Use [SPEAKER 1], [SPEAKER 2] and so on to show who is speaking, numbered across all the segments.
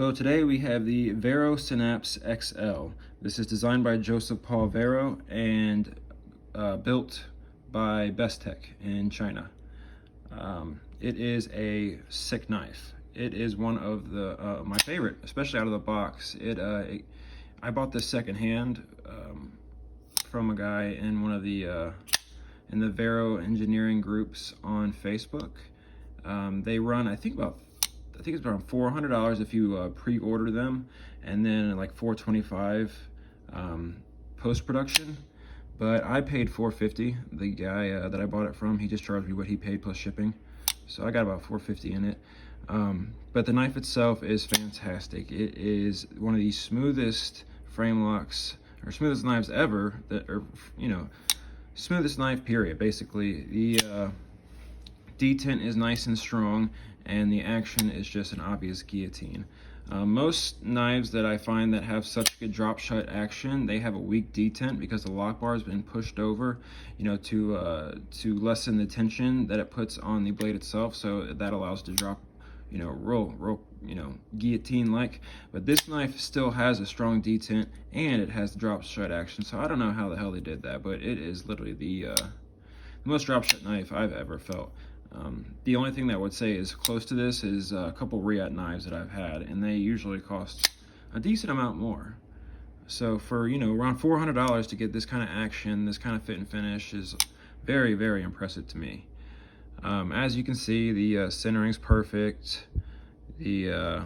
[SPEAKER 1] So today we have the Vero Synapse XL. This is designed by Joseph Paul Vero and built by Bestech in China. It is a sick knife. It is one of the my favorite, especially out of the box. I bought this secondhand from a guy in one of the in the Vero engineering groups on Facebook. They run, I think it's around $400 if you pre-order them, and then like $425 post-production. But I paid $450. The guy that I bought it from, he just charged me what he paid plus shipping, so I got about $450 in it. But the knife itself is fantastic. It is one of the smoothest frame locks or smoothest knives ever. Smoothest knife period. Basically, the detent is nice and strong, and the action is just an obvious guillotine. Most knives that I find that have such good drop shut action, they have a weak detent because the lock bar has been pushed over, to lessen the tension that it puts on the blade itself. So that allows it to drop, real, guillotine-like. But this knife still has a strong detent and it has the drop shut action. So I don't know how the hell they did that, but it is literally the most drop shut knife I've ever felt. The only thing that I would say is close to this is a couple Riat knives that I've had, and they usually cost a decent amount more. So for around $400 to get this kind of action, this kind of fit and finish is very, very impressive to me. As you can see, the centering's perfect. The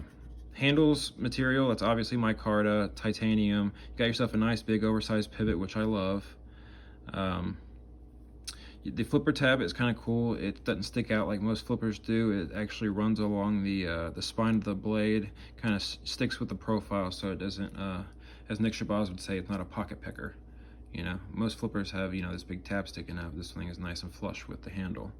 [SPEAKER 1] handles material, that's obviously micarta, titanium. You got yourself a nice big oversized pivot, which I love. The flipper tab is kind of cool. It doesn't stick out like most flippers do. It actually runs along the spine of the blade, kind of sticks with the profile, so it doesn't, as Nick Shabazz would say, it's not a pocket picker. Most flippers have, this big tab sticking out. This thing is nice and flush with the handle.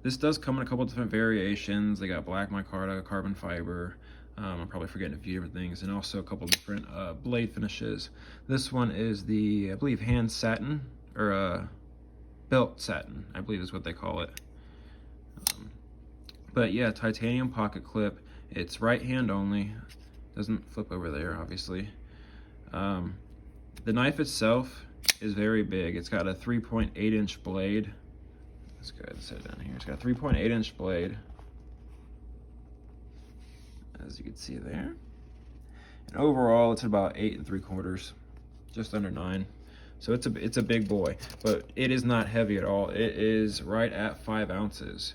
[SPEAKER 1] This does come in a couple different variations. They got black micarta, carbon fiber. I'm probably forgetting a few different things, and also a couple different blade finishes. This one is the, I believe, hand satin, or belt satin, I believe is what they call it. But yeah, titanium pocket clip. It's right hand only. Doesn't flip over there, obviously. The knife itself is very big. It's got a 3.8-inch blade. Let's go ahead and set it down here. It's got a 3.8-inch blade, as you can see there. And overall, it's about 8 3/4, just under 9. So it's a big boy, but it is not heavy at all. It is right at 5 ounces.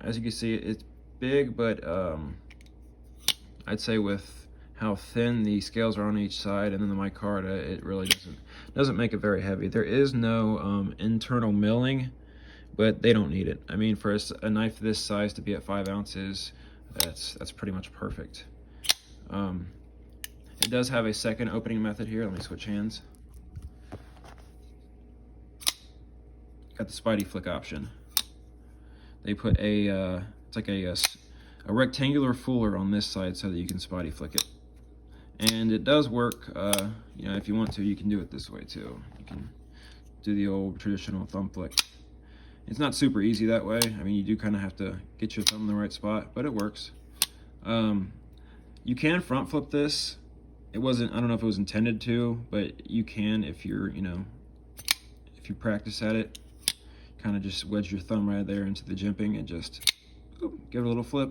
[SPEAKER 1] As you can see, it's big, but I'd say with how thin the scales are on each side and then the micarta, it really doesn't make it very heavy. There is no internal milling, but they don't need it. I mean, for a knife this size to be at 5 ounces, that's pretty much perfect. It does have a second opening method here. Let me switch hands. Got the Spidey flick option. They put it's like a rectangular fuller on this side so that you can Spidey flick it. And it does work, if you want to, you can do it this way too. You can do the old traditional thumb flick. It's not super easy that way. I mean, you do kind of have to get your thumb in the right spot, but it works. You can front flip this. I don't know if it was intended to, but you can if you're, if you practice at it. Kind of just wedge your thumb right there into the jimping and just give it a little flip.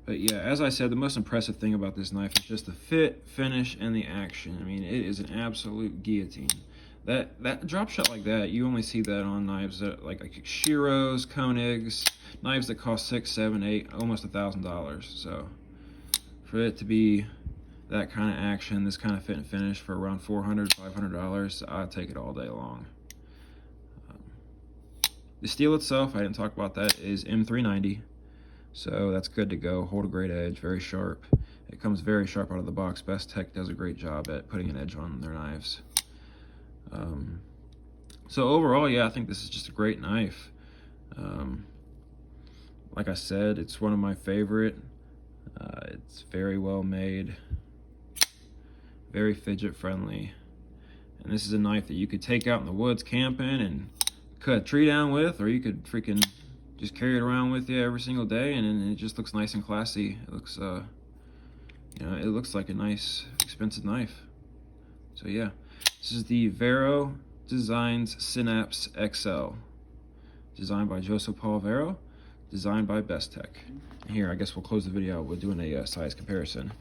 [SPEAKER 1] But yeah, as I said, the most impressive thing about this knife is just the fit, finish, and the action. I mean, it is an absolute guillotine. That drop shot like that, you only see that on knives that like Shiros, Koenigs, knives that cost $600, $700, $800, almost $1,000. So for it to be that kind of action, this kind of fit and finish for around $400, $500, I'd take it all day long. The steel itself, I didn't talk about that, is M390, so that's good to go. Hold a great edge, very sharp. It comes very sharp out of the box. Bestech does a great job at putting an edge on their knives. So overall, yeah, I think this is just a great knife. Like I said, it's one of my favorite. It's very well made, very fidget friendly, and this is a knife that you could take out in the woods camping and cut a tree down with, or you could freaking just carry it around with you every single day, and it just looks nice and classy. It looks, you know, it looks like a nice, expensive knife. So yeah, this is the Vero Designs Synapse XL, designed by Joseph Paul Vero, designed by bestech. And here, I guess we'll close the video out with doing a size comparison.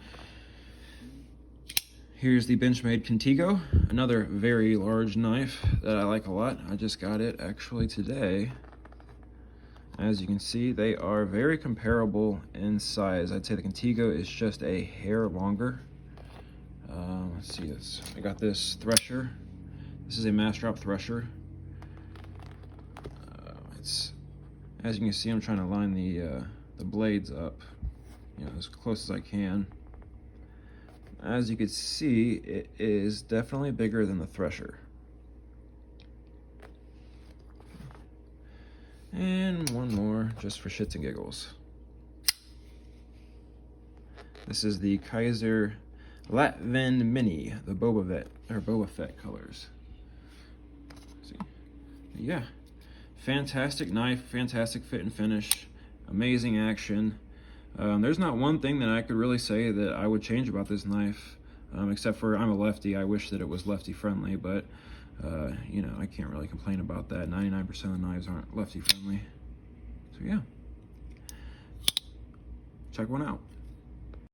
[SPEAKER 1] Here's the Benchmade Contigo, another very large knife that I like a lot. I just got it actually today. As you can see, they are very comparable in size. I'd say the Contigo is just a hair longer. Let's see this. I got this thresher. This is a mass drop thresher. It's, as you can see, I'm trying to line the blades up, you know, as close as I can. As you can see, it is definitely bigger than the thresher. And one more, just for shits and giggles. This is the Kaiser Latvian Mini, the Boba Fett colors. See? Yeah, fantastic knife, fantastic fit and finish, amazing action. There's not one thing that I could really say that I would change about this knife, except for I'm a lefty. I wish that it was lefty friendly, but you know, I can't really complain about that. 99% of the knives aren't lefty friendly. So yeah, check one out.